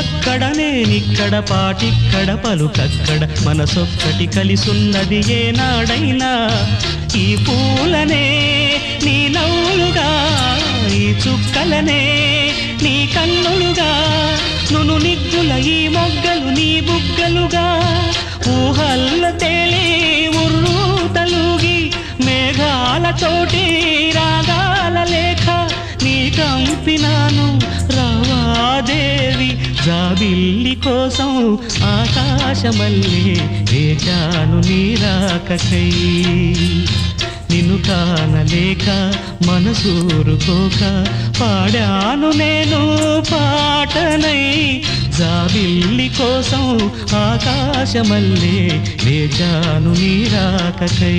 నువ్వక్కడ నేనిక్కడ పాటిక్కడ పలుకక్కడ మనసొక్కటి కలిసున్నది ఏనాడైనా ఈ పూలనే నీ నవ్వులుగా ఈ చుక్కలనే నీ కన్నులుగా నును నిగ్గుల ఈ మొగ్గలు నీ బుగ్గలుగా ఊహల్ల తేలి ఉర్రూ తలుగి మేఘాల తోటి రాగాల లేఖ నీ కంపినాను రావాదేవి జాబిల్లి కోసం ఆకాశమల్లే వేచాను నీ రాకకై నిన్ను కానలేక మనసూరుకోక పాడాను నేను పాటనై జాబిల్లి కోసం ఆకాశమల్లే వేచాను నీ రాకకై